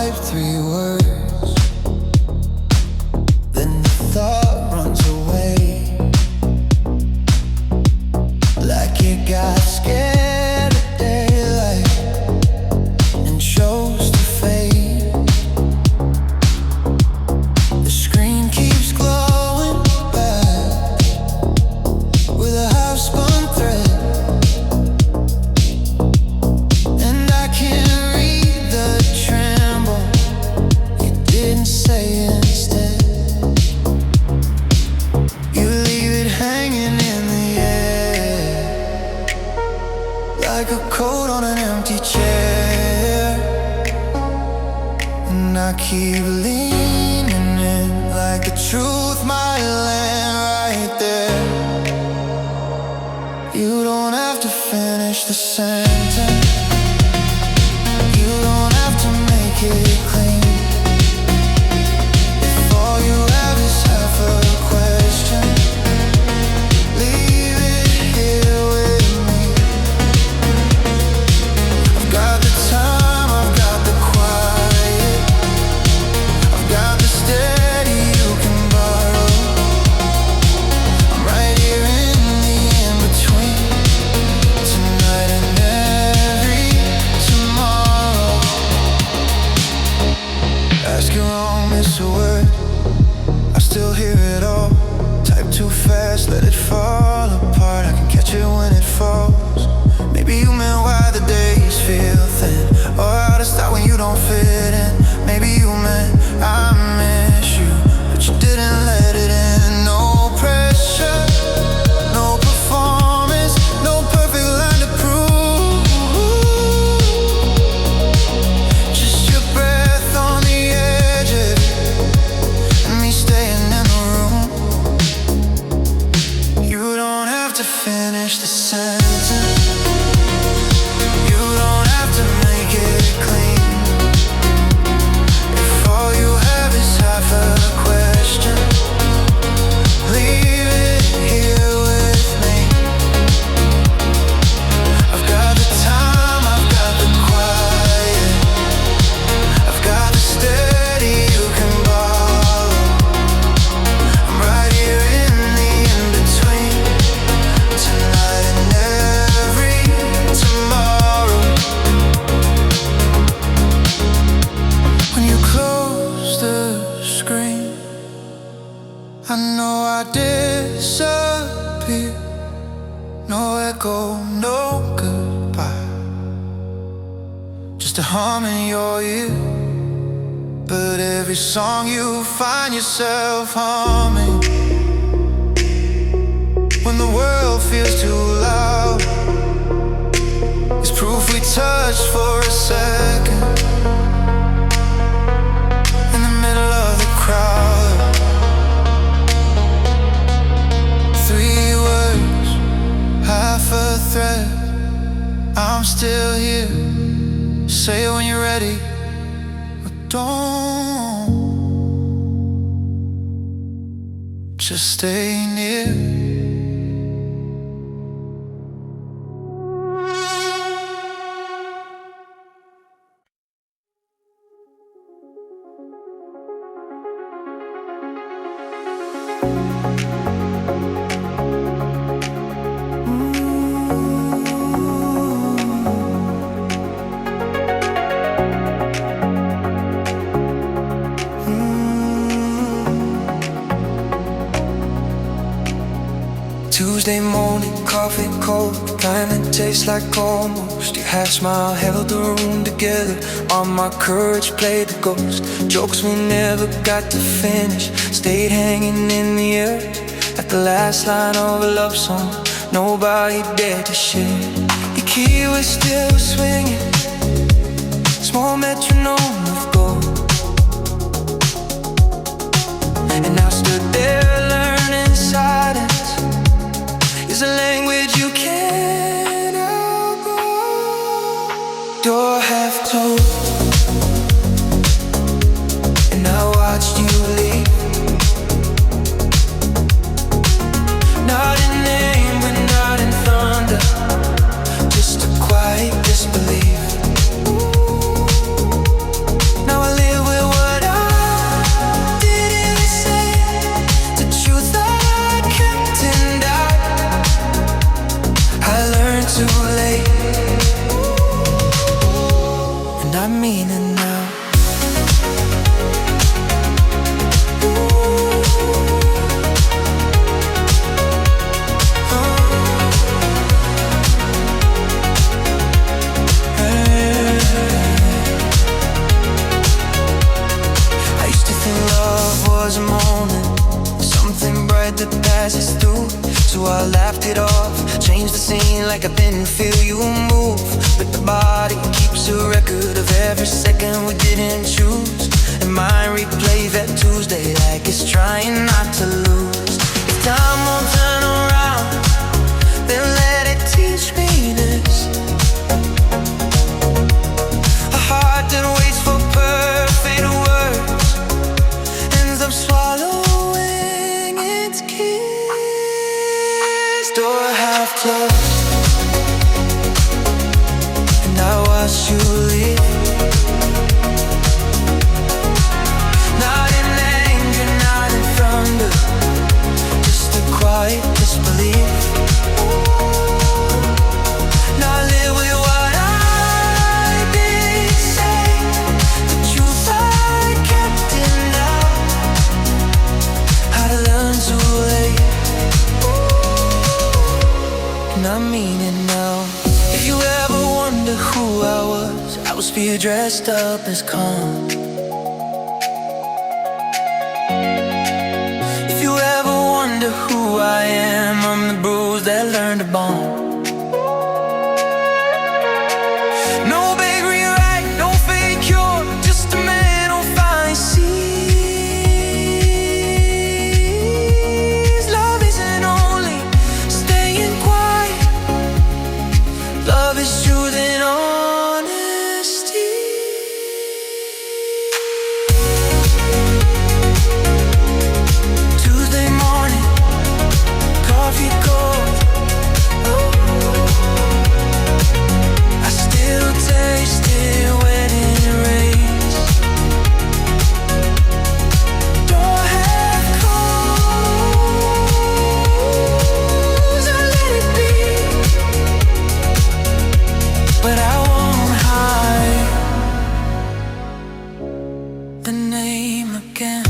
type 3 words, then the thought runs away, like you got scared of daylight and chose to fade. The screen keeps glowing back with a half-spun thread, and I can't read the tremble you didn't say instead. You leave it hanging in the air, like a coat on an empty chair, and I keep leaning in, like the truth might land right there. You don't have to finish the sentence, you don't have to make it clean. If all you have is half a question, leave it here with me. I've got the time, I've got the quiet, I've got the steady you can borrow. I'm right here in the in-between, tonight and every tomorrow. Ask you wrong, miss a word, I still hear it all. Type too fast, let it fall apart, I can catch it when it falls. Maybe you meant why the days feel thin, or how to stop when you don't fit in. Maybe you meant I miss you, but you didn't let it in. No pressure, no performance, no perfect line to prove. Just your breath on the edge of it, and me staying in the room. You don't have to finish the sentence, you don't have to make it clean. If all you have is half a question, leave it here with me. I've got the time, I've got the quiet, I've got the steady you can borrow. I'm right here in the in-between, tonight and every tomorrow. When you close the screen, I know I disappear. No echo, no goodbye, just a hum in your ear. But every song you find yourself humming, when the world feels too loud, it's proof we touched for a second, in the middle of the crowd. 3 words, half a thread, I'm still here. Say it when you're ready, or don't. Just stay near. Tuesday morning, coffee cold, kind that tastes like almost. Your half smile held the room together. On my courage played the ghost. Jokes we never got to finish stayed hanging in the air. At the last line of a love song nobody dared to share. Your key was still swinging, small metronome of gold. And I stood there learning silence is a language you can't outgrow. Door half closed, and I watched you leave. Not in name, but not in thunder, just a quiet disbelief. Now I live like I didn't feel you move, but the body keeps a record of every second we didn't choose. And mine replay that Tuesday like it's trying not to lose. If time won't turn around, then let it teach me this. A heart that waits for perfect words ends up swallowing its kiss. Door half closed, and I watch you leave. Not in anger, not in thunder, just a quiet disbelief. Now live with what I did say, the truth I kept in out. How to learn too late, and I mean it now. If you ever wonder who I was fear dressed up as calm. If you ever wonder who I am, I'm the bruise that learned to bond. No big rewrite, no fake cure, just a man who finally sees. Love isn't only staying quiet, love is truth and honesty. Tuesday morning, coffee cold. I still taste it when it rains. Door half closed, I let it be, but I won't hide the name again.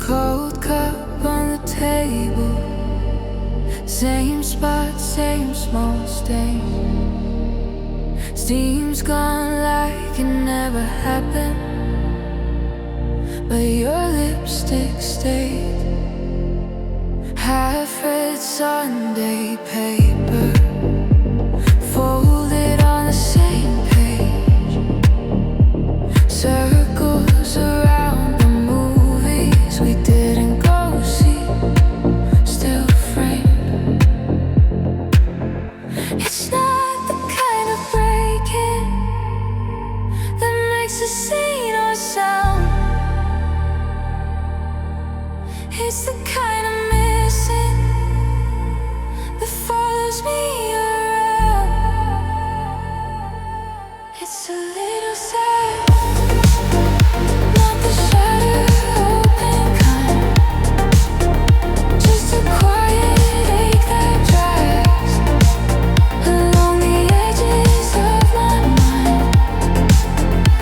Cold cup on the table, same spot, same small stain. Steam's gone like it never happened, but your lipstick stayed. Half-read Sunday paper, folded on the same page. Circles around the movies we didn't go see, still framed. It's not the kind of break-in that makes a scene or sound. It's the kind of missing that follows me around. It's a little sad, not the shattered open kind, just a quiet ache that drags along the edges of my mind.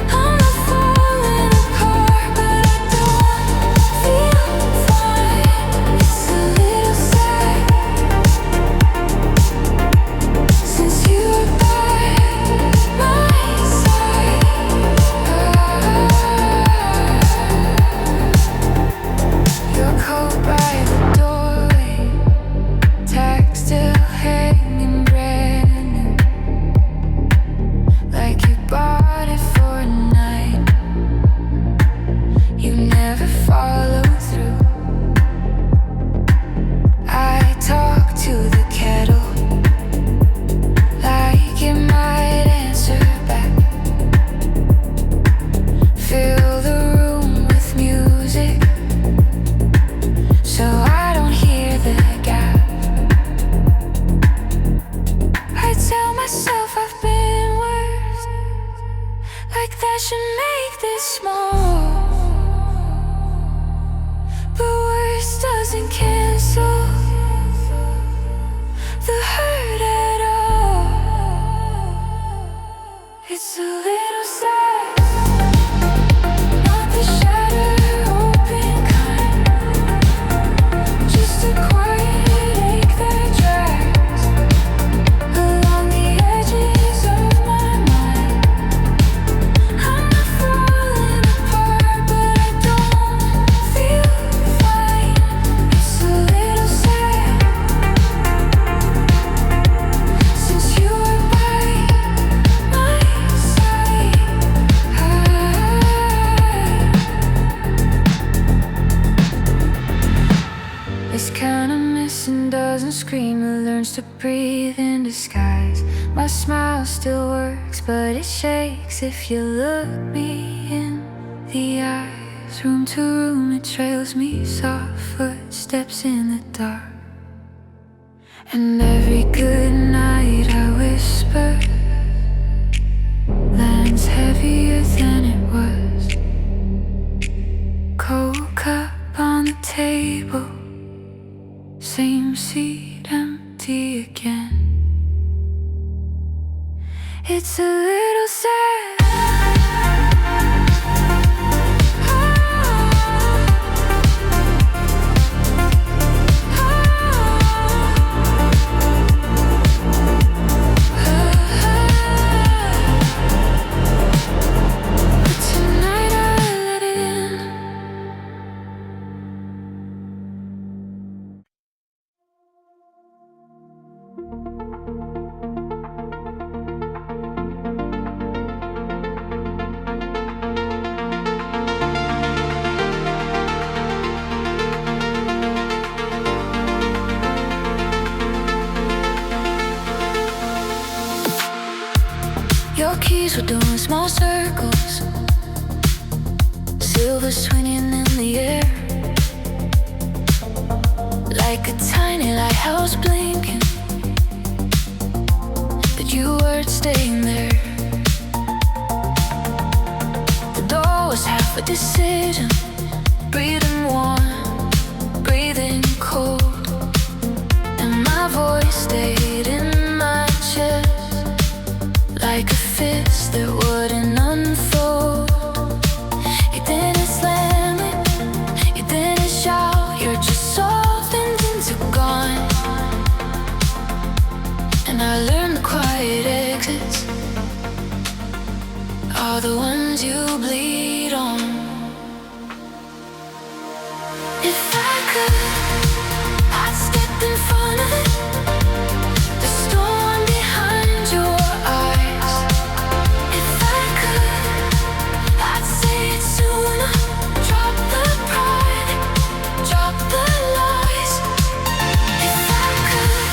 I'm not falling apart, but I don't feel fine. learns to breathe in disguise. My smile still works, but it shakes if you look me in the eyes. Room to room, it trails me, soft footsteps in the dark. And every good night I whisper lands heavier than it was. Cold cup on the table, same seat empty again. It's a little sad. Your keys were doing small circles, silver swinging in the air, like a tiny lighthouse blinking, but you weren't staying there. The door was half a decision, breathing warm, breathing cold, and my voice stayed in my chest like a fist that wouldn't unfold. You didn't slam it, you didn't shout, you're just softened into gone. And I learned the quiet exits are the ones you bleed on. If I could, I'd step in front of it, the storm behind your eyes. If I could, I'd say it sooner. Drop the pride, drop the lies. If I could,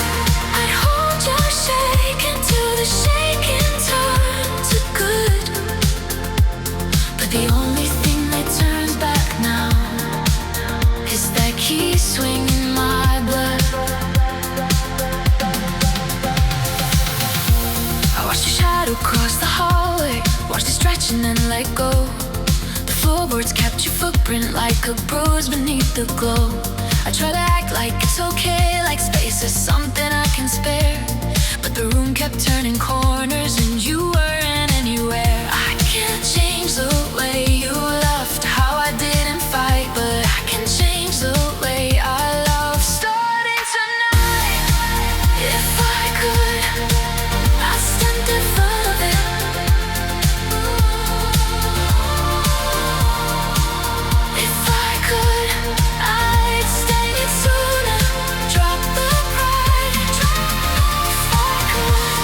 I'd hold your shaking till the shaking turned to good. But the only thing that turns back now is that key swinging my blood. I watched your shadow cross the hallway, watched it stretch and then let go. The floorboards kept your footprint like a bruise beneath the glow. I try to act like it's okay, like space is something I can spare, but the room kept turning corners and you weren't anywhere. I can't change the way you left, how I didn't fight, but I can change the way I love. Starting tonight, if I could, I'd stand in front of it. If I could, I'd stay it sooner. Drop the pride. If I could,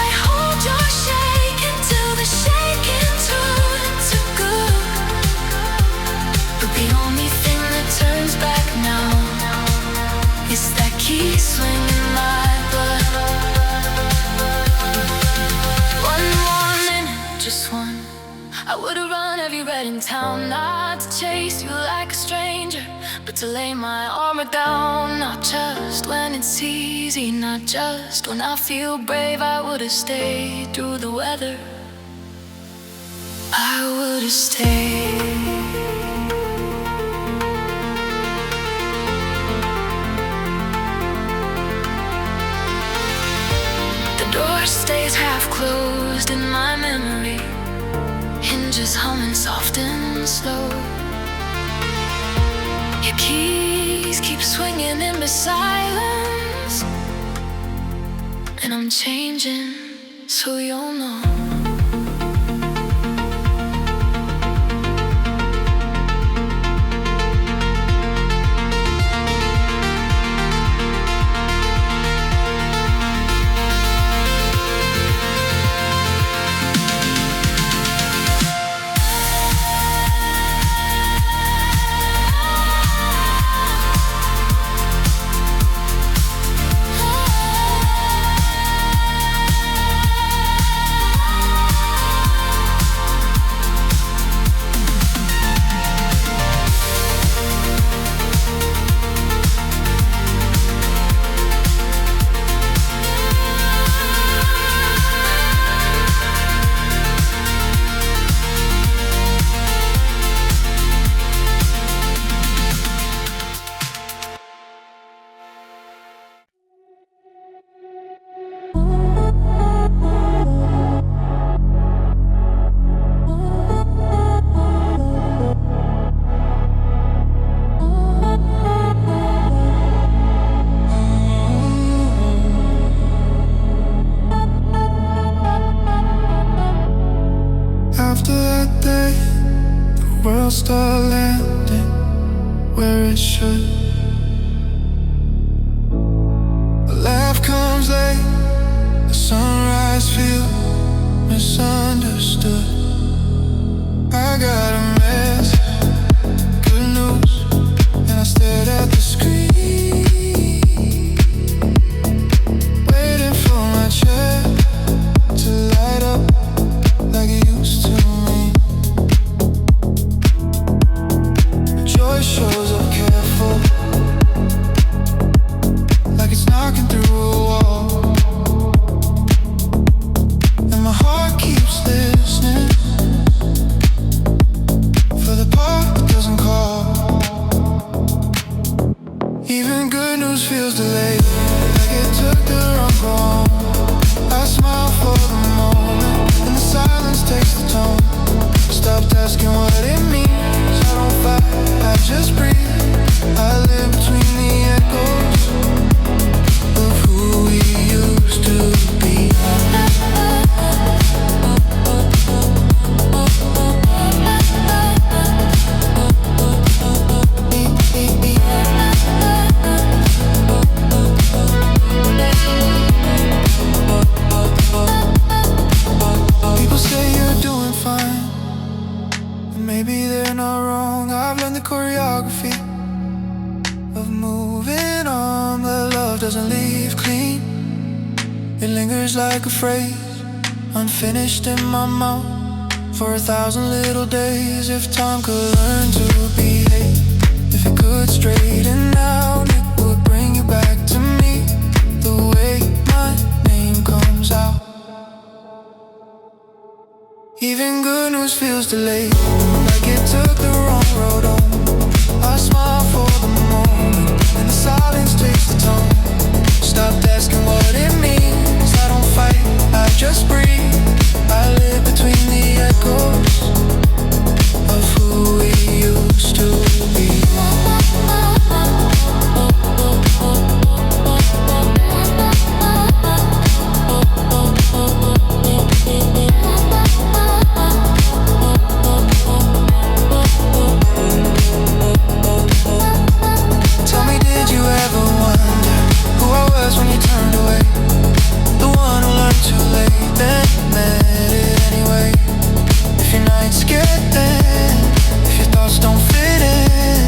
I'd hold your shaking till the shaking turned to good. But the only thing that turns back now is that key swinging my blood. One more minute, just one. I would've run every red in town, not to chase you like a stranger, but to lay my armor down. Not just when it's easy, not just when I feel brave. I would've stayed through the weather, I would've stayed. The door stays half closed in my memory, hinges humming soft and slow. Your keys keep swinging in the silence, and I'm changing, so you'll know. all start landing where it should. A laugh comes late, the sunrise feels misunderstood. I got a mess, good news, and I stared at the screen, waiting for my chair to light up like it used to me. Joy shows up careful, like it's knocking through a wall, and my heart keeps listening for the part that doesn't call. Even good news feels delayed, like it took the wrong wrong. I smile for the moment, and the silence takes the tone. Stopped asking what it means, I don't fight, I just breathe. I live between the echoes of who we used to be. People say you're doing fine, and maybe they're not wrong. I've learned the choreography of moving on, but love doesn't leave clean. It lingers like a phrase, unfinished in my mouth for 1,000 little days. If time could learn to behave, if it could straighten out, it would bring you back to me the way my name comes out. Even good news feels delayed, like it took the wrong road home. I smile for the moment, and the silence takes the tone. Stopped asking what it means, I don't fight, I just breathe. I live between the echoes of who we used to be. Tell me, did you ever wonder who I was when you turned away? The one who learned too late, then met it anyway. If your nights get thin, if your thoughts don't fit in,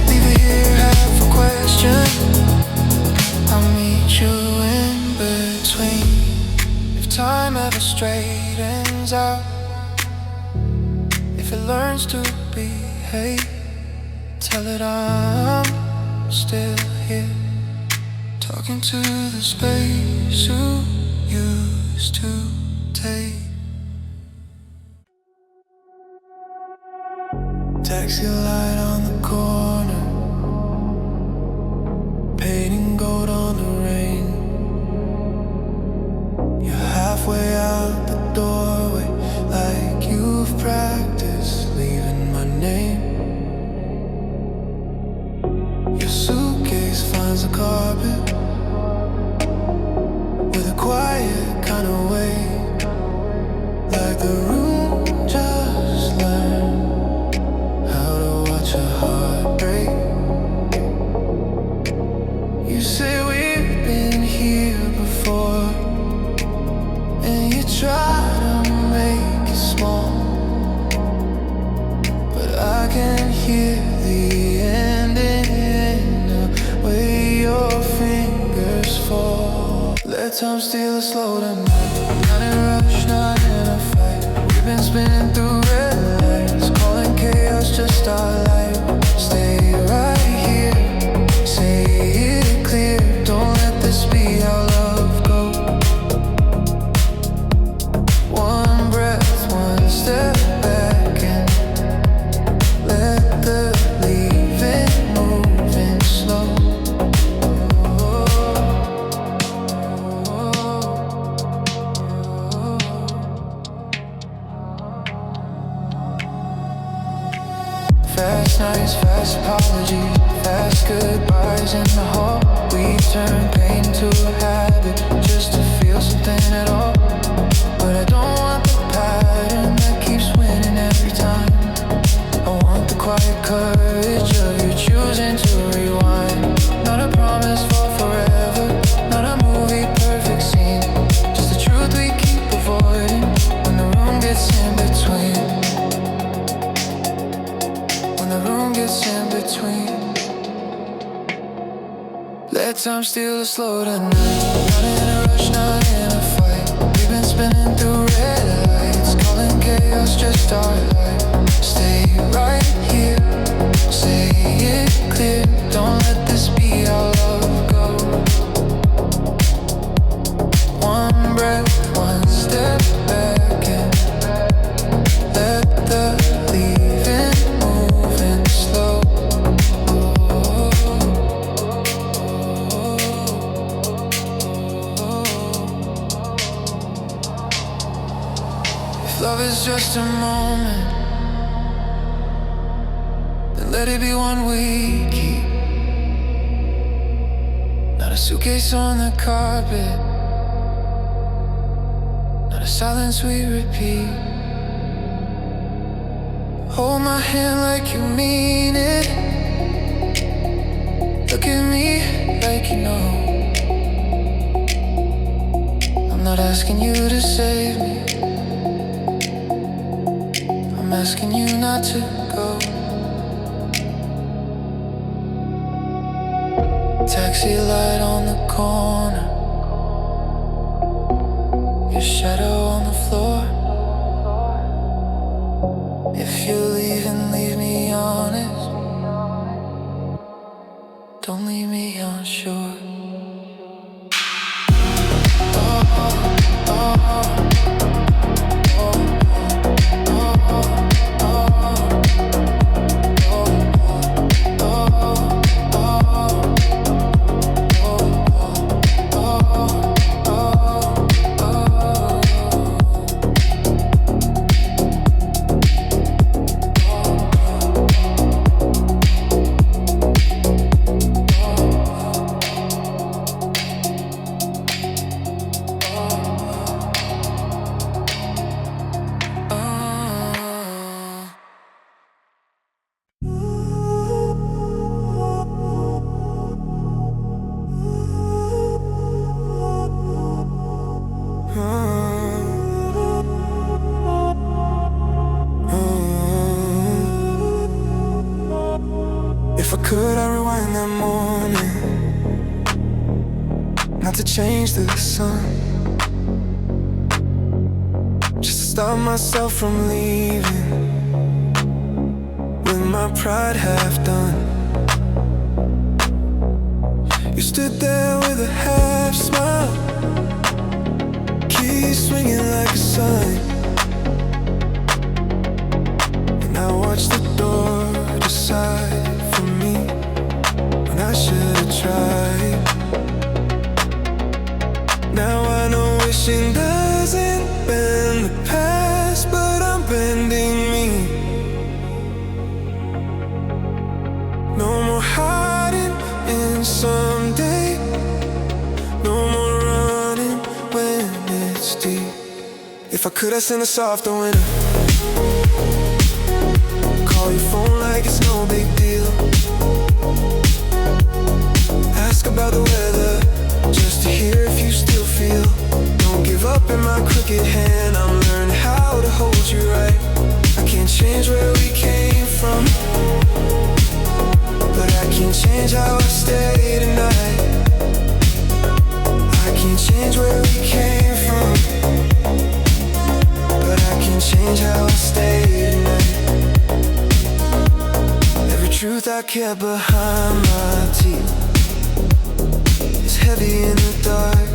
leave it here, half a question. I'll meet you in between. If time ever straightens out, if it learns to behave, tell it I'm still here, talking to the space you used to take. Taxi light on the corner, painting gold on the rain. You're halfway out the doorway, like you've practiced leaving my name. Your suitcase finds the carpet with a quiet kind of way, like the room just learned how to watch a heart break. You say we've been here before, and you try to make it small, but I can hear the ending in the way your fingers fall. Let time steal a slow tonight, not in a rush, not in a fight. We've been spinning through red lights, calling chaos just our life. Stay right here, say it clear, don't let this be how love goes. One breath, one step back, and let the leaving move in slow. Fast nights, fast apologies, fast goodbyes in the hall. We turn pain into a habit just to feel something at all. But I don't want the pattern that keeps winning every time. I want the quiet courage of you choosing to rewind. Not a promise for forever, not a movie perfect scene, just the truth we keep avoiding when the room gets in between. When the room gets in between. Let time steal the slow tonight. Not in a rush, not in a fight. We've been spinning through red lights, calling chaos just our life. Stay right here, say it clear. Don't let this be our love go. One breath, one step back and let the leaving move in slow. If love is just a moment, then let it be one we keep. Not a suitcase on the carpet, not a silence we repeat. Hold my hand like you mean it. Look at me like you know. I'm not asking you to save me, I'm asking you not to go. Taxi light on the corner, your shadow on the floor. If you're leaving, leave me honest. Don't leave me unsure. If I could, I'd rewind that morning, not to change the sun, just to stop myself from leaving with my pride half done. You stood there with a half smile, keys swinging like a sign, and I watched the door decide for me when I should have tried. Now I know wishing doesn't bend the past, but I'm bending me. No more hiding in someday, no more running when it's deep. If I could, I'd send a softer winter, call your phone like it's no big deal, ask about the weather just to hear if you still feel. Don't give up in my crooked hand, I'm learning how to hold you right. I can't change where we came from, but I can change how I stay tonight. I can't change where we came from, but I can change how I stay tonight. Every truth I kept behind my teeth is heavy in the dark.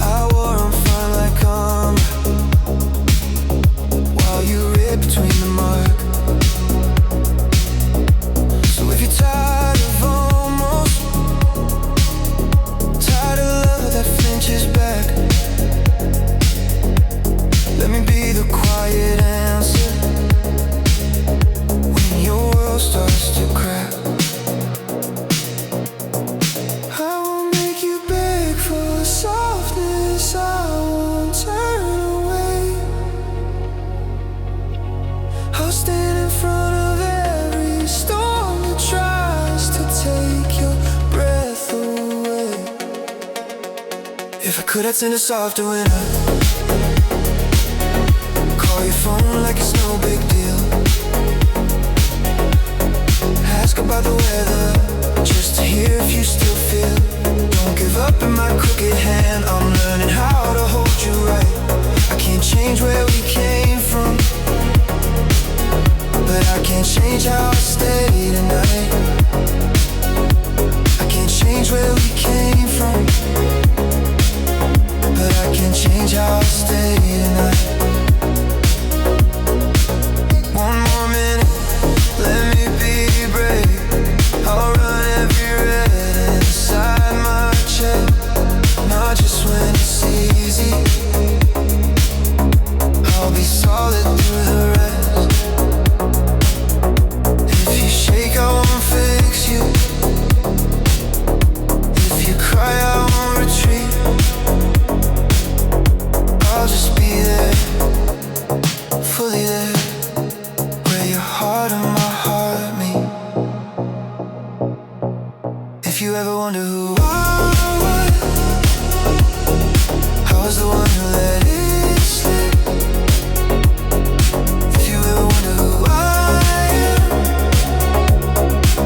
I wore on fine like armor while you read between the mark. So if you're tired of almost, tired of love that flinches back, let me be the quiet answer when your world starts to crack. I I'll stand in front of every storm that tries to take your breath away. If I could, I'd send a softer winter. Call your phone like it's no big deal. Ask about the weather, just to hear if you still feel. Don't give up in my crooked hand, I'm learning how to hold you right. I can't change where we came from, but I can't change how I stay tonight. I can't change where we came from, but I can't change how I stay tonight. One more minute, let me be brave. I'll run every red inside my chest, not just when it's easy. I'll be solid through the rest. If you shake, I won't fix you. If you cry, I won't retreat. I'll just be there, fully there, where your heart and my heart meet. If you ever wonder who I was, I was the one who let it slip. If you ever wonder who I am,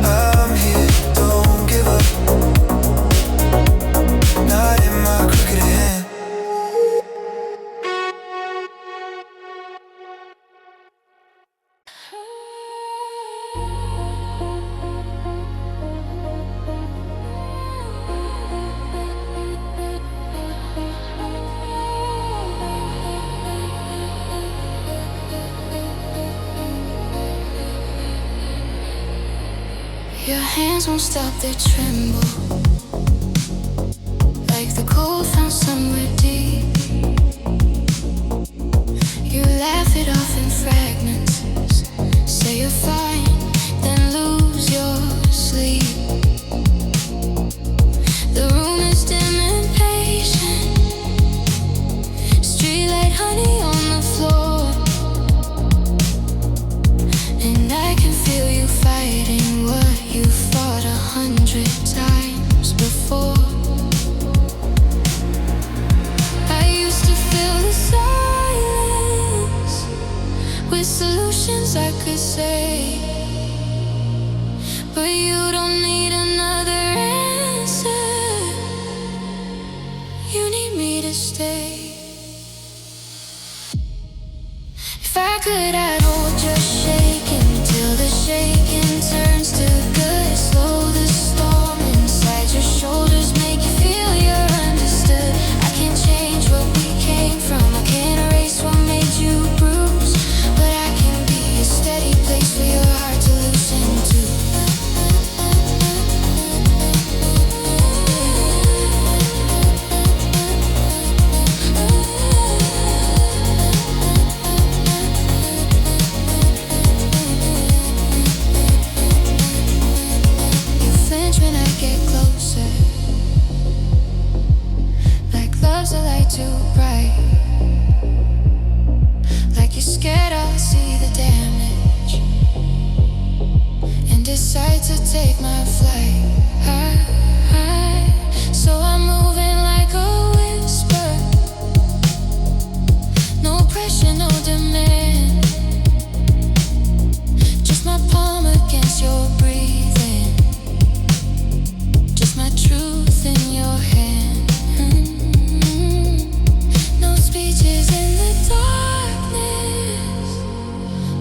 I'm here, don't give up, not in my crooked hand. Your hands won't stop, they tremble, like the cold found somewhere deep. You laugh it off in fragments, say you're fine, then lose your sleep. The room is dim and patient, streetlight honey on the floor, and I can feel you fighting what you fought 100 times before. I used to fill the silence with solutions I could say, but you don't need another answer, you need me to stay. If I could, I'd hold your shaking till the shaking turns to good. Slow the storm inside your shoulders, make you feel you're understood. I can't change where we came from, I can't erase what made you bruise, but I can be a steady place for your heart to loosen to. You flinch when I get closer, like love's a light too bright, like you're scared I'll see the damage, and decide to take my flight. So I'm moving like a whisper, no pressure, no demand, just my palm against your breathing, just my truth in your hand. No speeches in the darkness,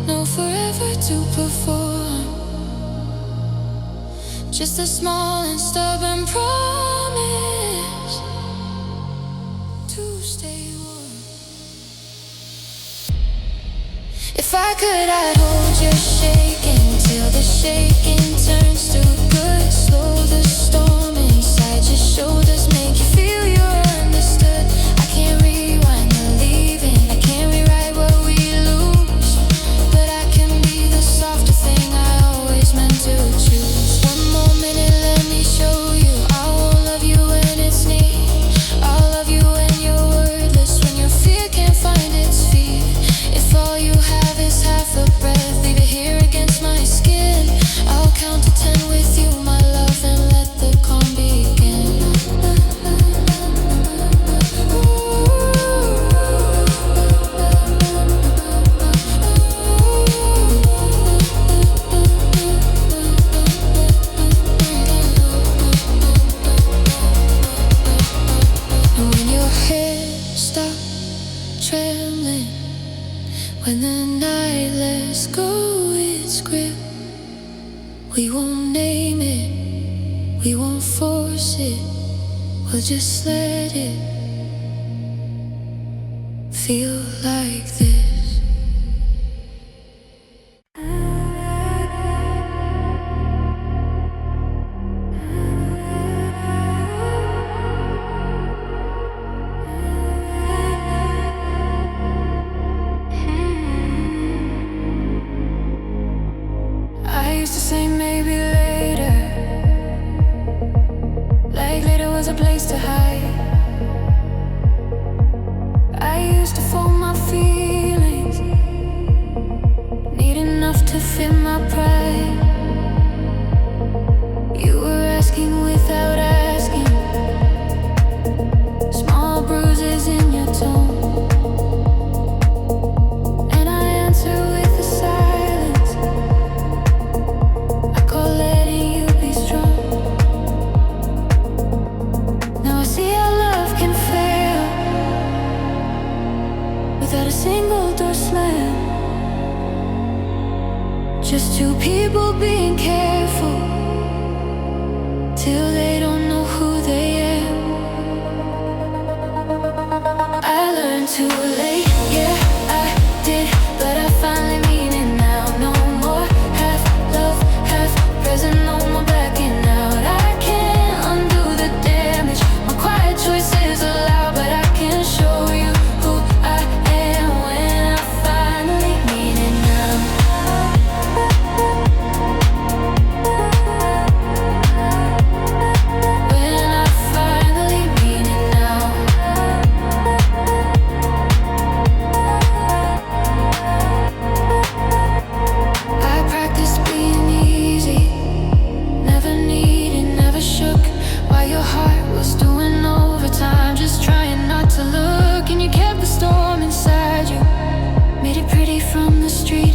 no forever to perform, just a small and stubborn promise to stay warm. If I could, I'd hold your shaking till the shaking turns to good. Slow the storm inside your shoulders, make you feel you're understood. I can't rewind the leaving, I can't rewrite what we lose, but I can be the softer thing I always meant to choose. One more minute, let me show you. I won't love you when it's neat, I'll love you when you're wordless, when your fear can't find its feet. If all you have is half a breath, might let go its grip. We won't name it, we won't force it. We'll just let it feel like this. Just two people being careful till they don't know who they am. I learned too late, yeah, I did, but I finally mean it now. No more half love, half present, no more backing out. I can't undo the damage. My quiet choices are loud, but I can show you who I am when I finally mean it now. When I finally mean it now. I practiced being easy, never needed, never shook, while your heart was doing overtime, just trying not to look. And you kept the storm inside you, made it pretty from the street,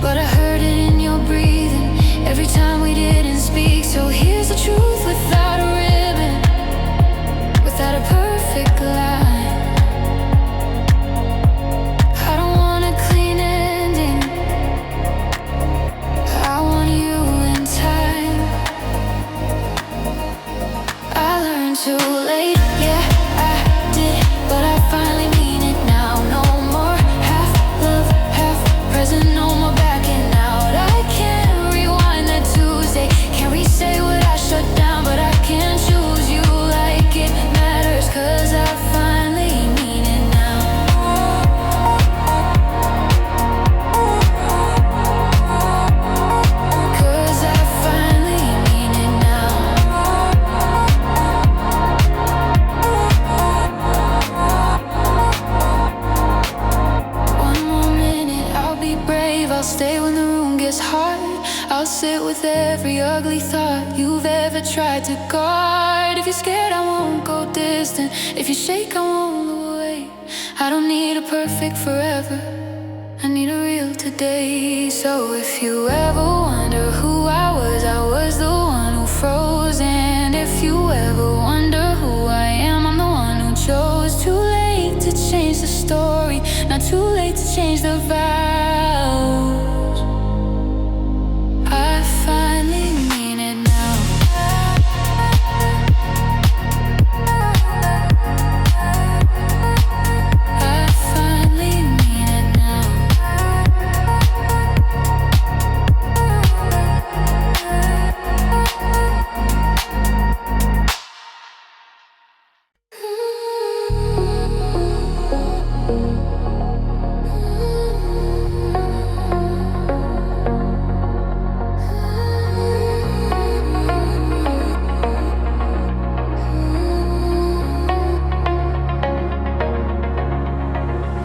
but I heard it in your breathing every time we didn't speak. So here's the truth without a ribbon, without a perfect line. I don't want a clean ending, I want you in time. I learned too late, yeah, I did, but I finally mean it now. No more half love, half present, no more backing out. I can't rewind that Tuesday, can't re-say what I shut down, but I can choose you like it matters, 'cause I finally mean it now. 'Cause I finally mean it now. One more minute, I'll be brave, I'll stay when the room gets hard. I'll sit with every ugly thought you've ever tried to guard. If you're scared, I won't go distant. If you shake, I won't look away. I don't need a perfect forever, I need a real today. So if you ever wonder who I was the one who froze. And if you ever wonder who I am, I'm the one who chose. Too late to change the story, not too late to change the vows. I finally mean it now. I finally mean it now.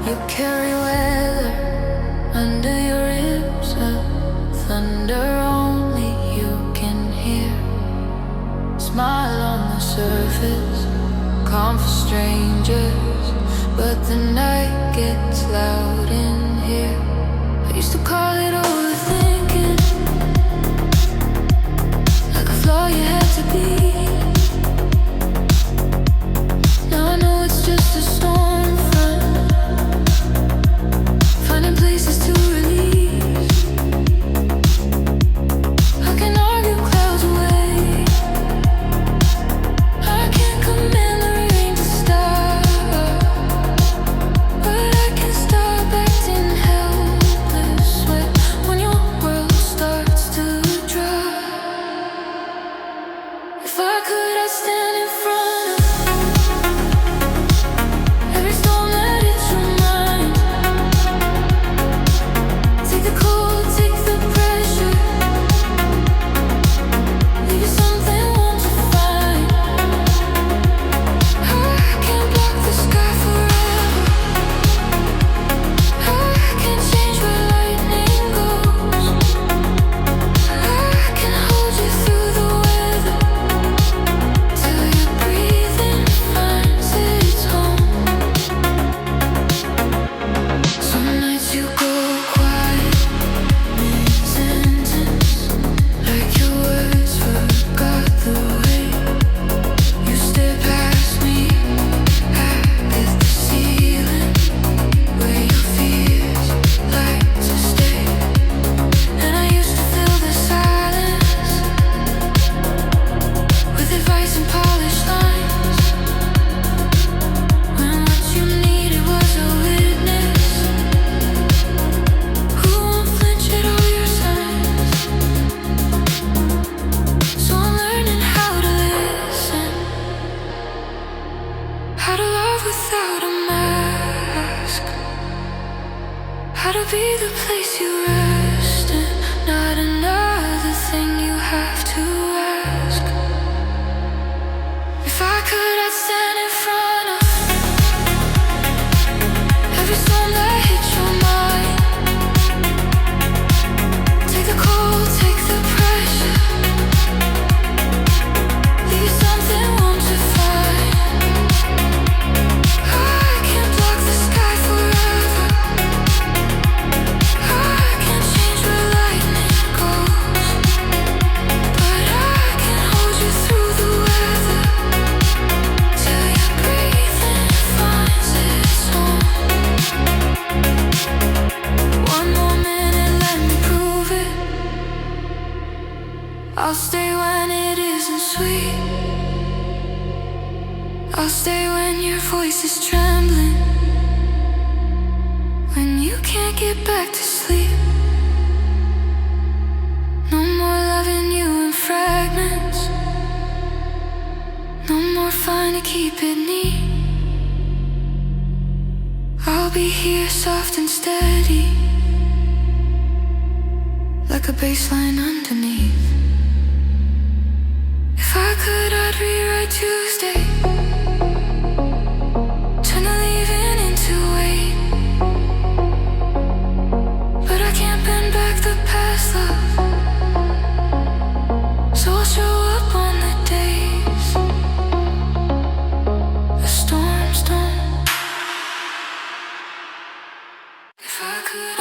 You carry weather under your ribs, a thunder only you can hear. Smile on the surface, calm for strangers, but the night gets loud in here. I used to call it overthinking, like a flaw you had to be. Now I know it's just a storm front, finding places to release. I'll stay when it isn't sweet. I'll stay when your voice is trembling, when you can't get back to sleep. No more loving you in fragments, no more fine to keep it neat. I'll be here soft and steady, like a baseline underneath. If I could, I'd rewrite Tuesday, turn the leaving into wait. But I can't bend back the past, love, so I'll show up on the days the storms don't. If I could,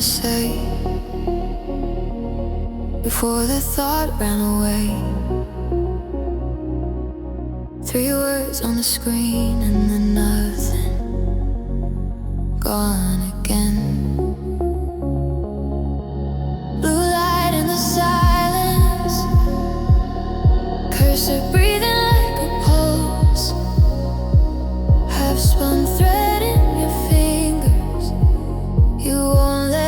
say before the thought ran away? 3 words on the screen and then nothing, gone again. Blue light in the silence, cursor breathing like a pulse, half spun thread in your fingers. You won't let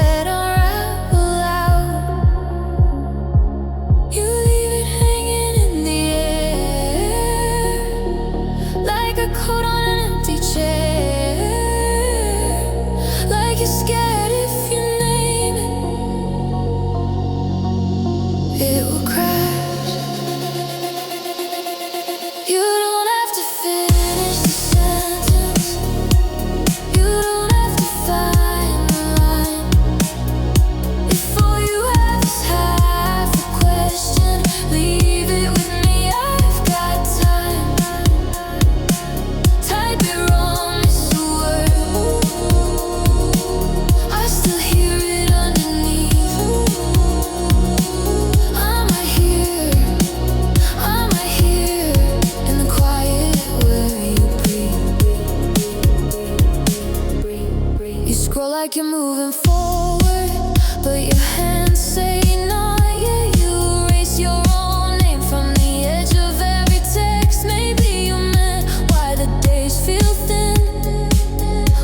like you're moving forward, but your hands say not yet. You erase your own name from the edge of every text. Maybe you meant why the days feel thin,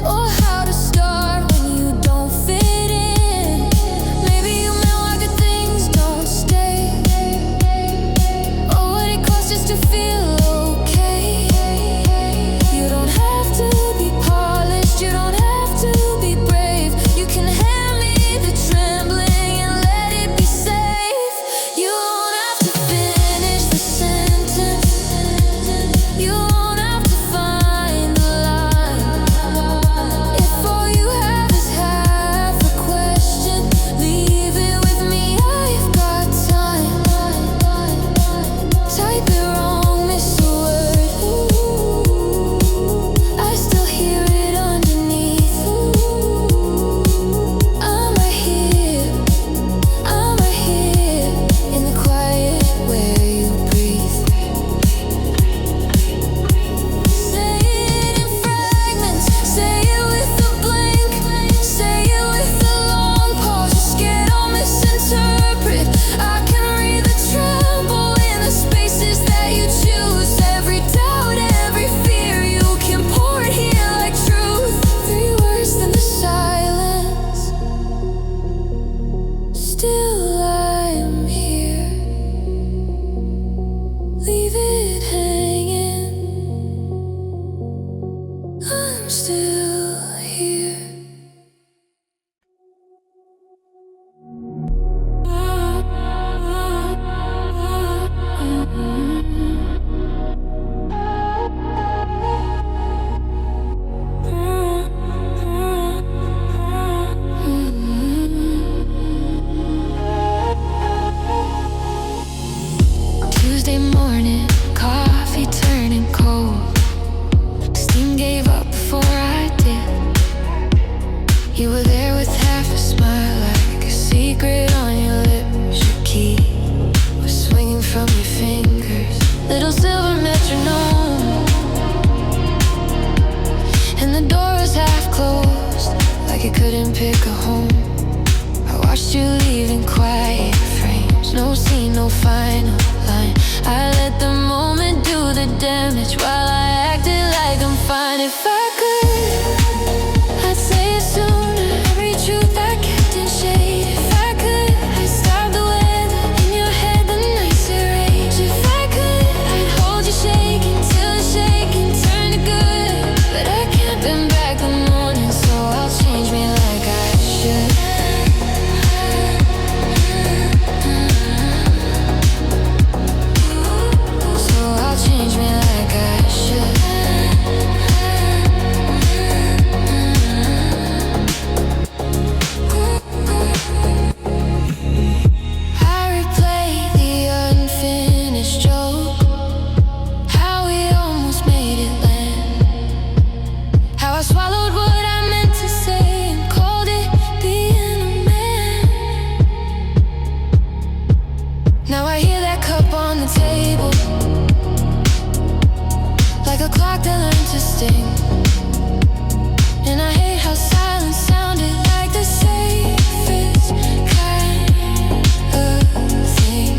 or how to start when you don't fit in. Maybe you meant why good things don't stay, or what it costs just to feel okay. You don't have to be polished, you don't have to be brave. You can have couldn't pick a home. I watched you leave in quiet frames. No scene, no final line. I let the moment do the damage while I acted like I'm fine. If I could, I'd say it sooner. Every truth I kept in shade. If I could, I'd stop the weather in your head, the nights it rains. If I could, I'd hold you shaking till the shaking turned to good. But I can't bend back the morning, so I'll change me like I should. So I'll change me like I should. I replay the unfinished joke, how we almost made it land, how I swallowed what I meant to say and called it being a man. Now I hear that cup on the table, like a clock that learned to sting. And I hate how silence sounded like the safest kind of thing.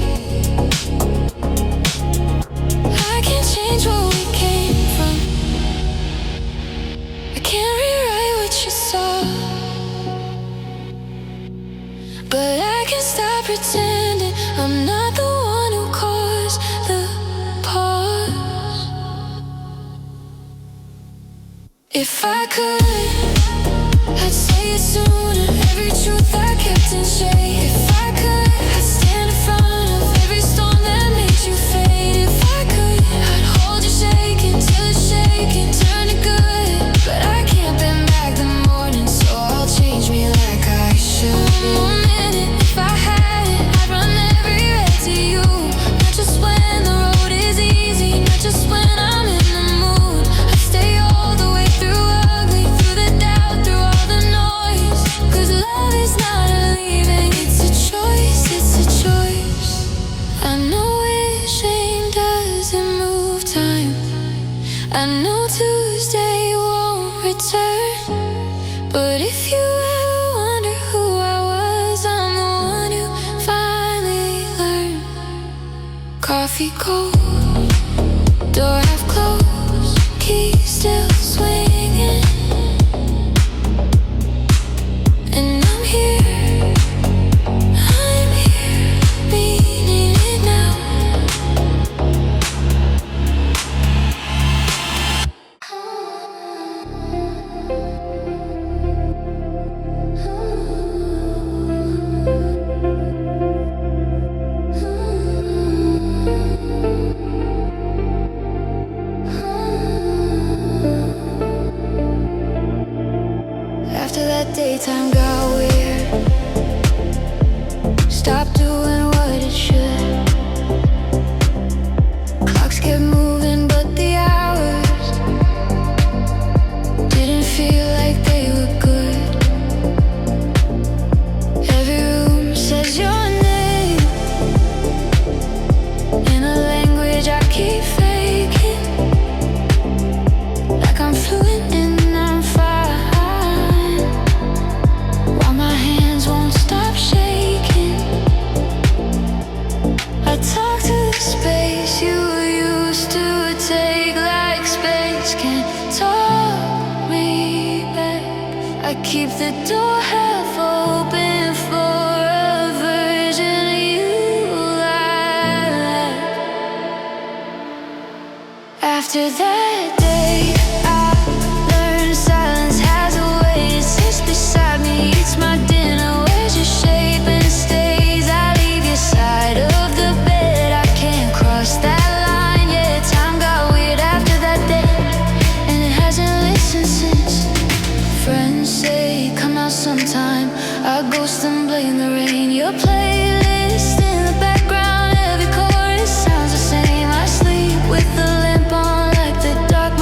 I can't change what we came from. I can't rewrite what you saw. But I can stop pretending I'm not the one who caused the pause. If I could, I'd say it sooner. Every truth I kept in shade. If I could, I'd stand in front of every storm that made you fade. If I could, I'd hold you shaking till it's shaking turn to good. But I can't bend back the morning, so I'll change me like I should. One minute, if I had it, I'd run every red to you. Not just when the road is easy, not just when I'm in the mood. I'd stay all the way through ugly, through the doubt, through all the noise. 'Cause love is not a leaving, it's a choice, it's a choice. I know wishing doesn't move time. I know Tuesday won't return. But if you ever wonder who I was, I'm the one who finally learned. Coffee cold, door half closed, key still swinging. And I'm here, meaning it now. After that daytime got weird, stopped doing what it should. Clocks kept moving, but the hours didn't feel like they were good. Every room says your name in a language I keep faking, like I'm fluent and I'm fine, while my hands won't stop shaking. I talk to the space you used to take like space can't talk me back. I keep the door half open for a version of you like. After that day, I learned silence has a way. It sits beside me, eats my dinner, wears your shape and stays. I leave your side of the bed, I can't cross that line. Yeah, time got weird after that day, and it hasn't listened since. Friends say come out sometime, I ghost and blame the rain. Your playlist in the background, every chorus sounds the same. I sleep with the lamp on like the dark.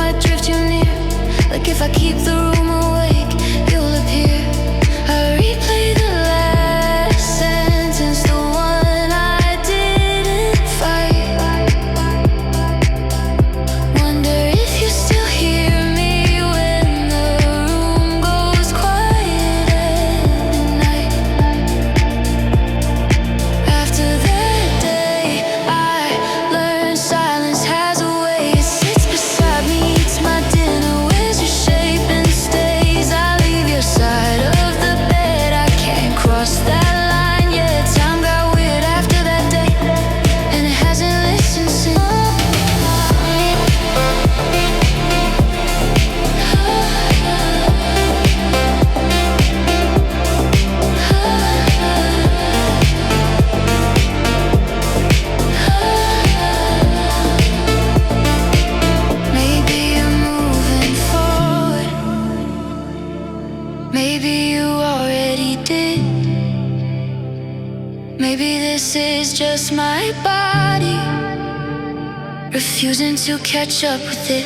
my body, refusing to catch up with it.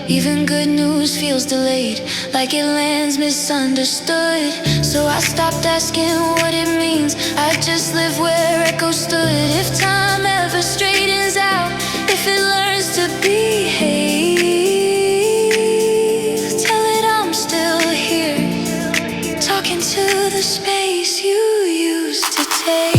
Even good news feels delayed, like it lands misunderstood. So I stopped asking what it means. I just live where echoes stood. If time ever straightens out, if it learns to behave, tell it I'm still here, talking to the space you used to take.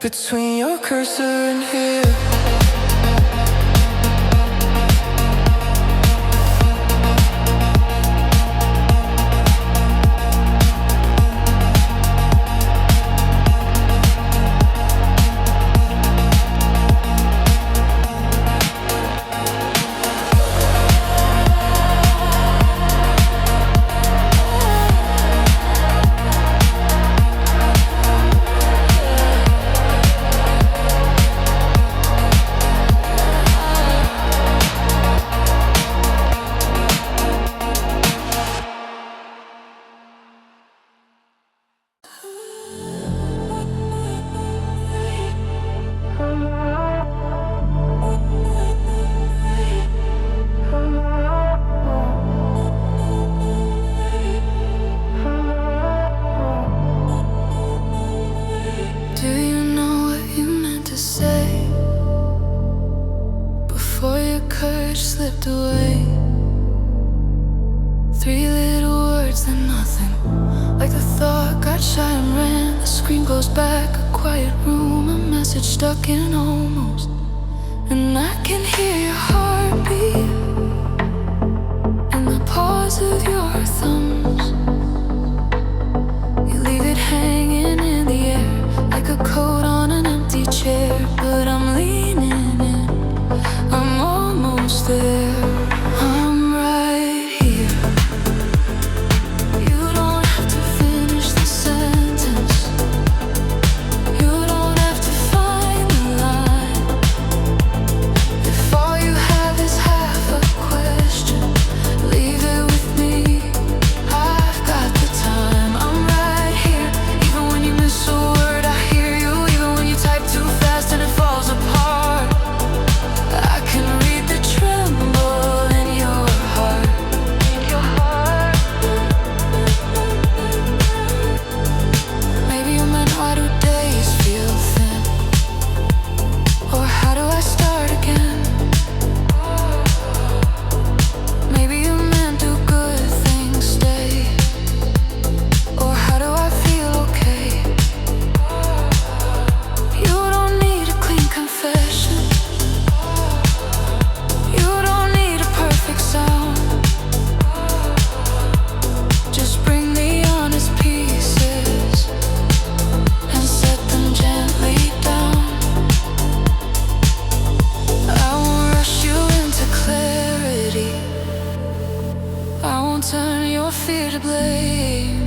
Between your cursor and here. courage slipped away. 3 little words and nothing. Like the thought got shy and ran. The screen goes back, a quiet room, a message stuck in almost. And I can hear your heartbeat and the pause of your thumbs. You leave it hanging in the air like a coat on an empty chair. But I'm leaning in, I'm almost there. I'm right here. You don't have to finish the sentence. You don't have to find the line. If all you have is half a question, leave it with me. I've got the time. I'm right here. Even when you miss a word, I hear you. Even when you type too fast and it falls apart, I can read the tremble in your heart. Maybe you meant, why do days feel thin? Or how do I start again? Maybe you meant, do good things stay? Or how do I feel okay? You don't need a clean confession. You don't need a perfect sound. Just bring the honest pieces and set them gently down. I won't rush you into clarity. I won't turn your fear to blame.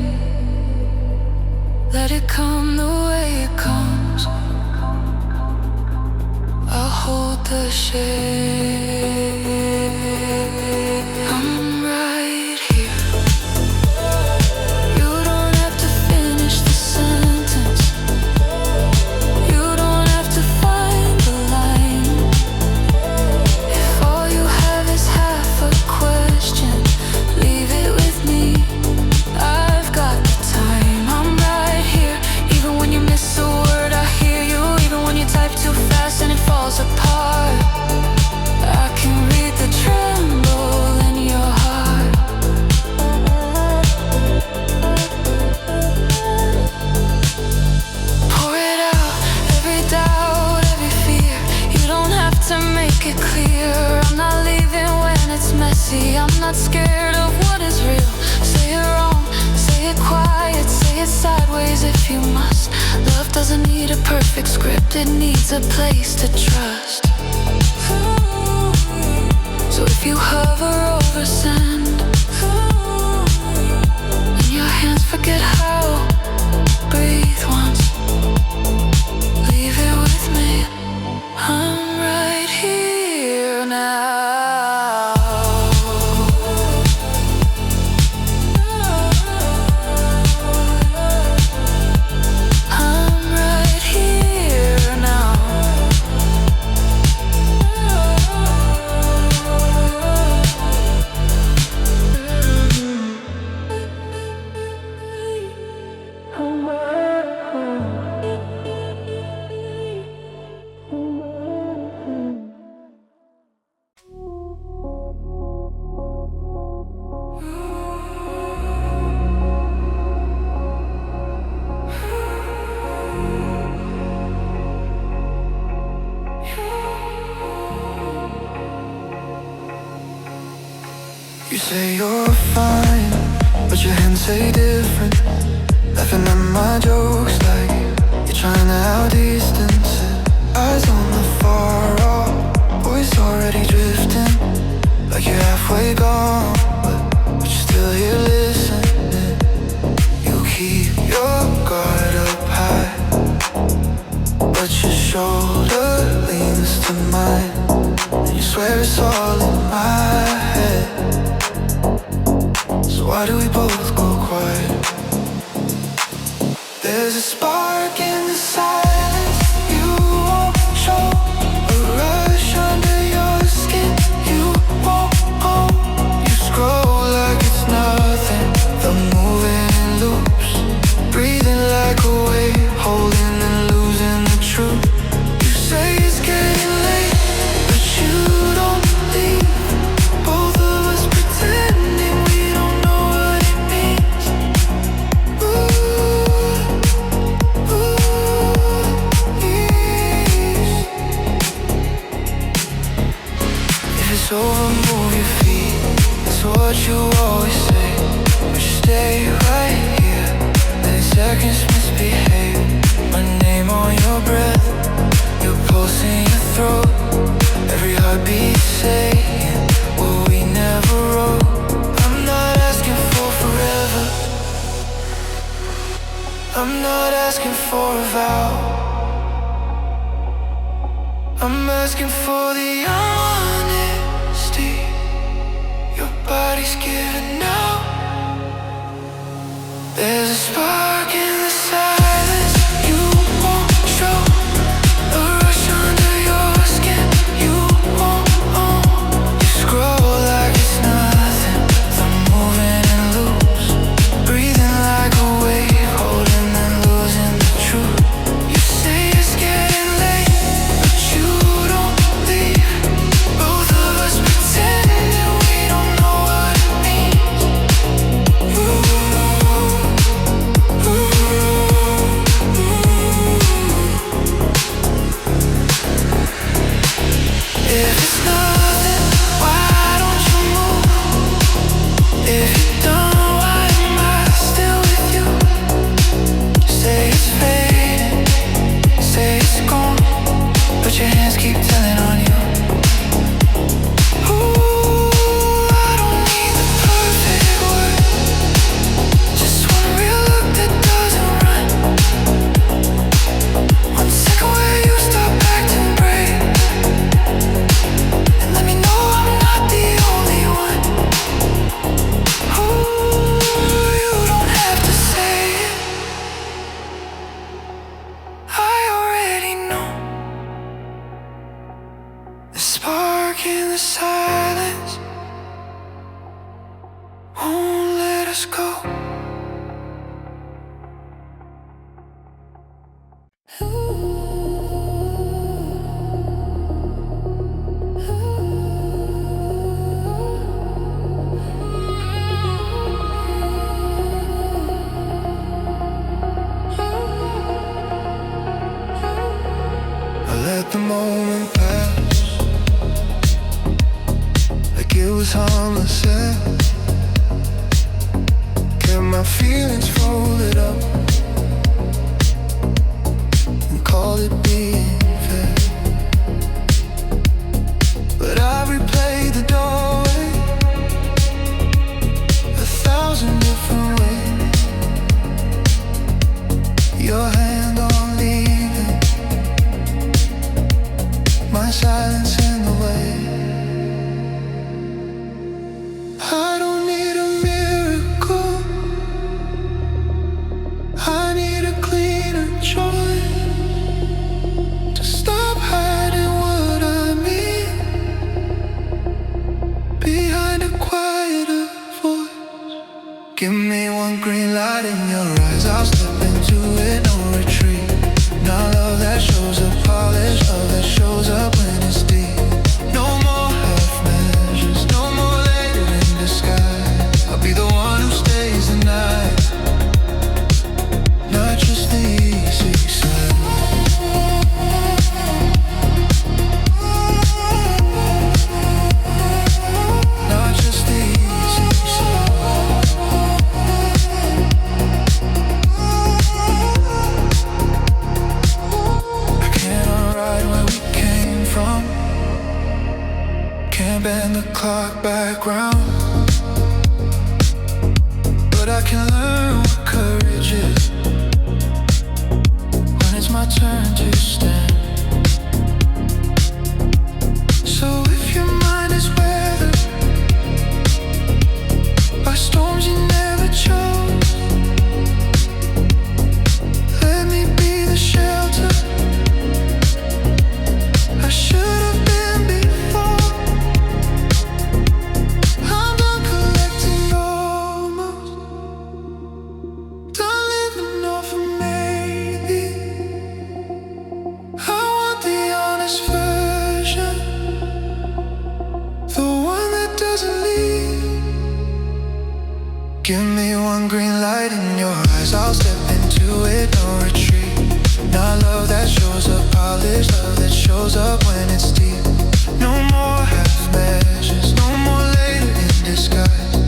Let it come the way it comes. I'll hold the shade. I'm right here. You don't have to finish the sentence. You don't have to find the line. If all you have is half a question, leave it with me. I've got the time. I'm right here. Even when you miss a word, I hear you. Even when you type too fast and it falls apart, I can read the tremble in your heart. Pour it out, every doubt, every fear. You don't have to make it clear. I'm not leaving when it's messy. I'm not scared of what is real. Say it wrong, say it quiet, say it sideways if you must. Love doesn't need a perfect script, it needs a place to trust. So if you hover over sand and your hands forget how, breathe once, leave it with me. I'm right here now. I'm right here now. You say you're fine, but your hands say different. Laughing at my jokes like you're trying to outdistance it. Eyes on the far off, voice already drifting. Like you're halfway gone, but you're still here listening. You keep your guard up high, but your shoulder leans to mine, and you swear it's all in my head. So why do we both go quiet? There's a spark in the silence you won't show, a rush under your skin you won't own. You scroll like it's nothing, the moving loops, breathing like a wave, holding and losing the truth. You say it's getting late, but you don't leave what you always say, but stay right here. Letting seconds misbehave. My name on your breath, your pulse in your throat. Every heartbeat saying what we never wrote. I'm not asking for forever, I'm not asking for a vow. I'm asking for the honesty your body's giving now. There's a spark in the silence you won't show, a rush under your skin you won't own. You scroll like it's nothing, thumb moving in loops, breathing like a wave, holding and losing the truth. You say it's getting late, but you don't leave. Both of us pretending we don't know what it means. Ooh, ooh, ooh. If it's nothing, why don't you move? If you're done, why am I still with you? Say it's fading, say it's gone, but your hands keep telling on you. Ooh, I don't need the perfect word, just one real look that doesn't run. One second where you stop acting brave, and let me know I'm not the only one. Ooh, you don't have to say it, I already know. The spark in the silence won't let us go. I let the moment pass like it was harmless. Kept my feelings folded up and called it being fair. But I replayed the doorway 1,000 different ways. Your hand on leaving, my silence in the way. I don't need a miracle, I need a cleaner choice to stop hiding what I mean behind a quieter voice. Give me one green light in your eyes, I'll step into it, no retreat. Now love that shows up polished, love that shows up when it's deep. No more half measures, no more later in disguise. I'll be the one who stays the night, not just the easy side. Not just the easy side. I can't unride where we came from, can't bend the clock back round, but I can learn what courage is when it's my turn to stand. So if your mind is weathered by storms you never chose, let me be the shelter I should have been before. I'm done collecting almost, done living off of maybe. I want the honest version, the one that doesn't leave. Give me one green light in your eyes, I'll step into it, no retreat. Not love that shows up polished, love that shows up when it's deep. No more half measures, no more later in disguise.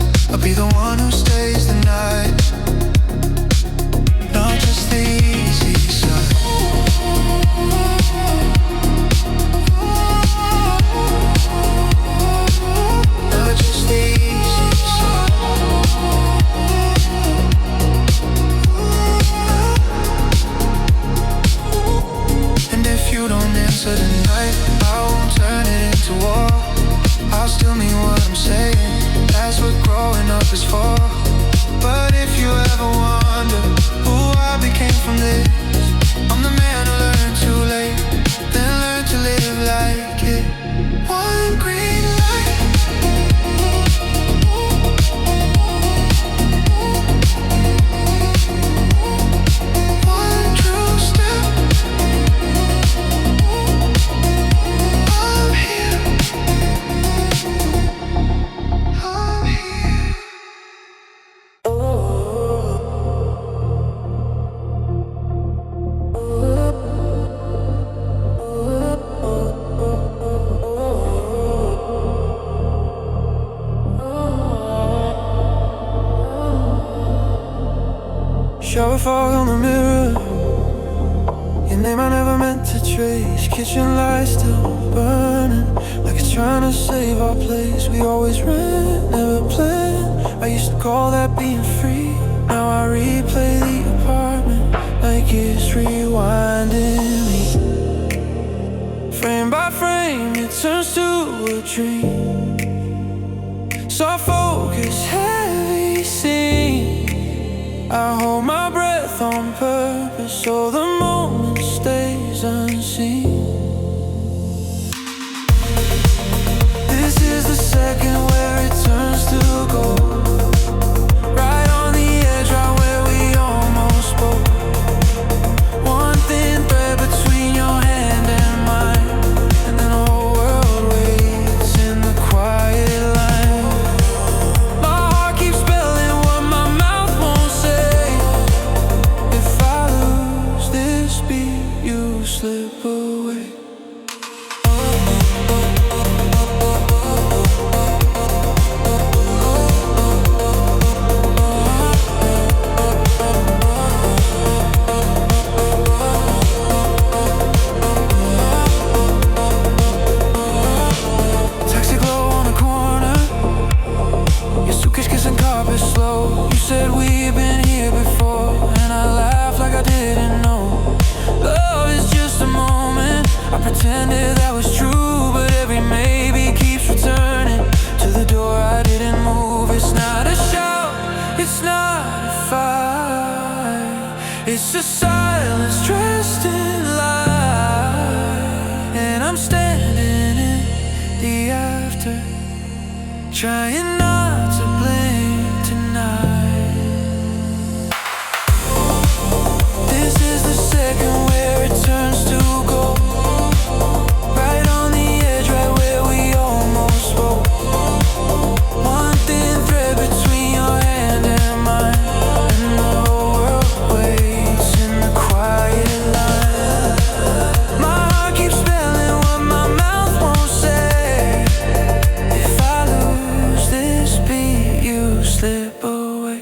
fog on the mirror. Your name I never meant to trace. Kitchen lights still burning, like it's trying to save our place. We always ran, never planned. I used to call that being free. Now I replay the apartment like it's rewinding me. Frame by frame, it turns to a dream. Soft focus, heavy scene. I hold my breath on purpose so the moment stays unseen. This is the second where it turns to gold. Right on the edge, right where we almost spoke. One thin thread between your hand and mine, and then the whole world waits in the quiet line. My heart keeps spelling what my mouth won't say. If I lose this beat, you slip away. Taxi glow on the corner, your suitcase kissing carpet slow. You said we've been here before, and I laughed like I didn't know. Love is just a moment, I pretended that was true, but every maybe keeps returning to the door I didn't move. It's not a shout, it's not a fight, it's a silence dressed in light. And I'm standing in the after, trying not to blink tonight. This is the second where it turns to gold. Right on the edge, right where we almost spoke. One thin thread between your hand and mine, and the whole world waits in the quiet line. My heart keeps spelling what my mouth won't say. If I lose this beat, you slip away.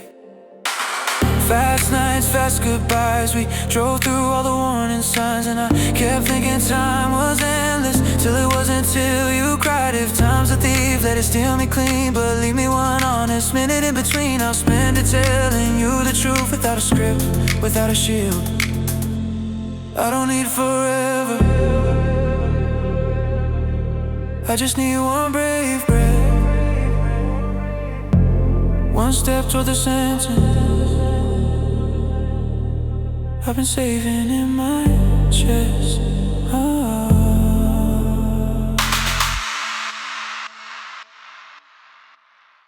Fast nights, fast goodbyes, we drove through all the warning signs, and I kept thinking time was endless, till it wasn't till you cried. If time's a thief, let it steal me clean, but leave me one honest minute in between. I'll spend it telling you the truth, without a script, without a shield. I don't need forever, I just need one brave breath, one step toward the sentence I've been saving in my chest.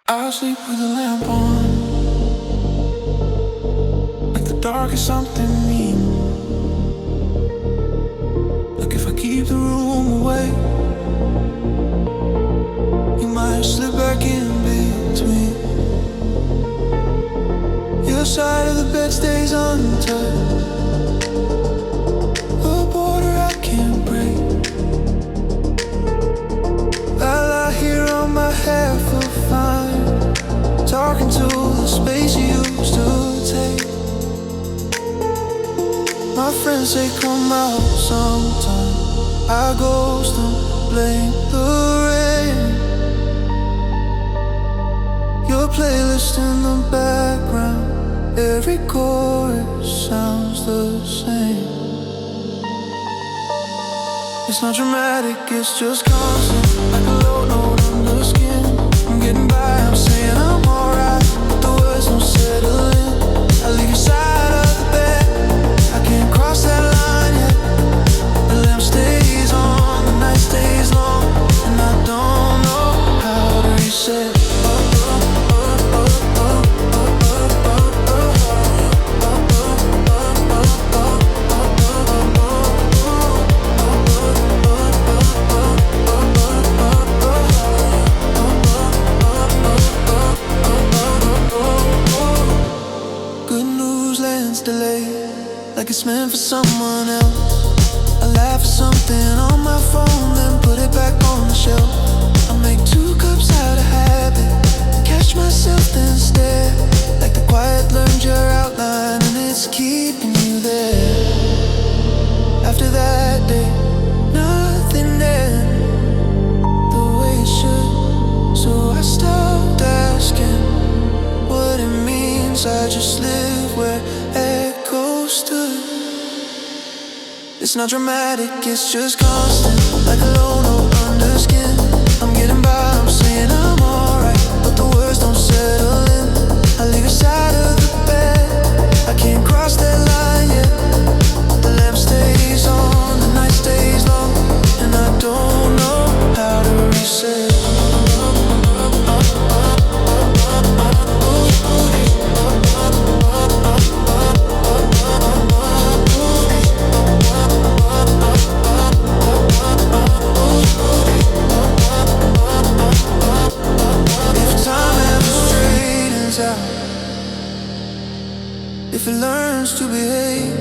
I'll sleep with the lamp on, like the dark is something mean. Like if I keep the room away, you might slip back in between. Your side of the bed stays untouched, a border I can't break. I lie here on my half of fine, talking to the space you used to take. My friends say come out sometime, I ghost them, blame the rain. Your playlist in the background, every chorus sounds the same. It's not dramatic, it's just constant, like a low note on the skin. I'm getting by, I'm saying I'm alright, but the words don't settle in. I leave your side of the bed, I can't cross that line yet. The lamp stays on, the night stays long, and I don't know how to reset. It's not dramatic, it's just constant, like a low note under skin. I'm getting by, I'm saying I'm alright, but the words don't settle in. I leave your side of the bed, I can't cross that line yet. The lamp stays on, the night stays long, and I don't know how to reset. If it learns to behave,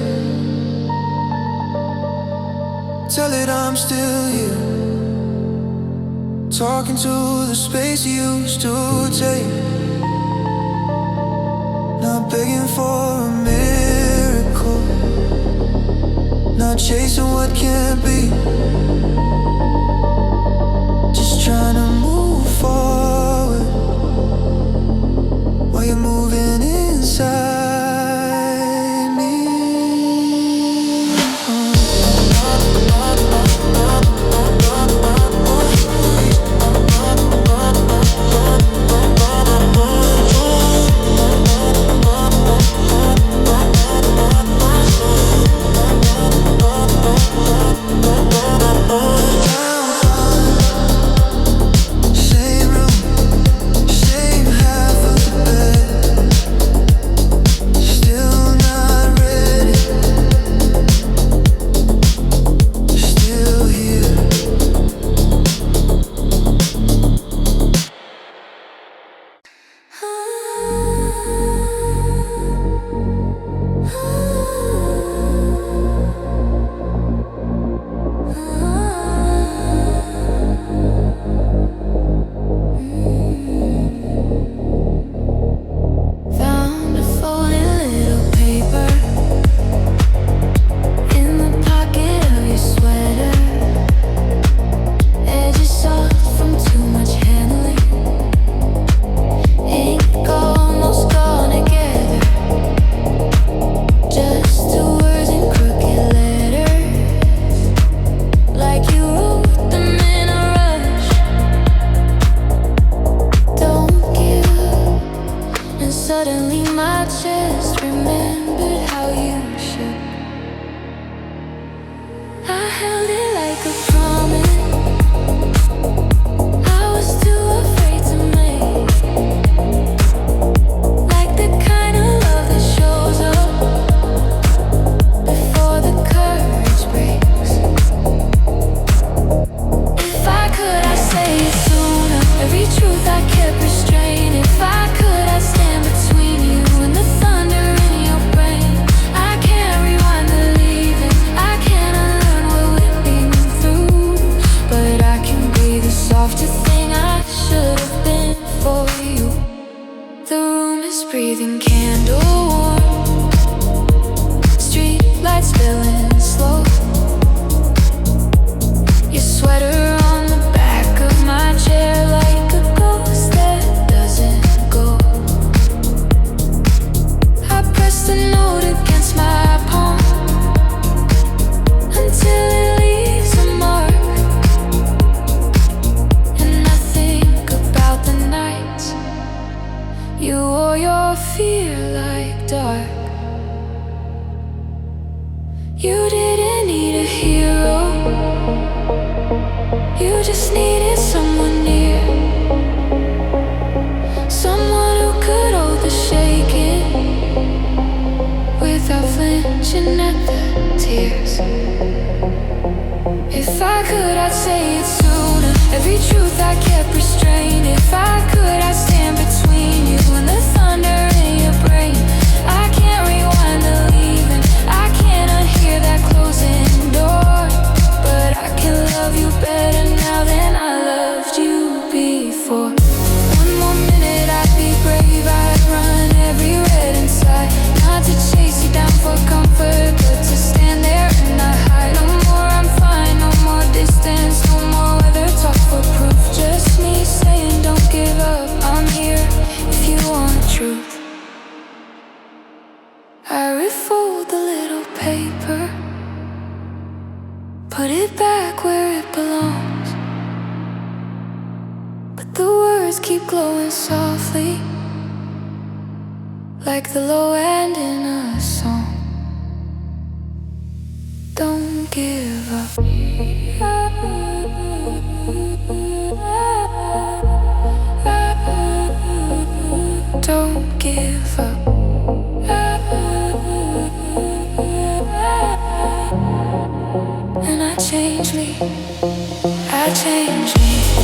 tell it I'm still here, talking to the space you used to take. Not begging for a miracle, not chasing what can't be, just trying to move forward while you're moving inside. flowing softly, like the low end in a song. Don't give up. Don't give up. And I change me, I change me.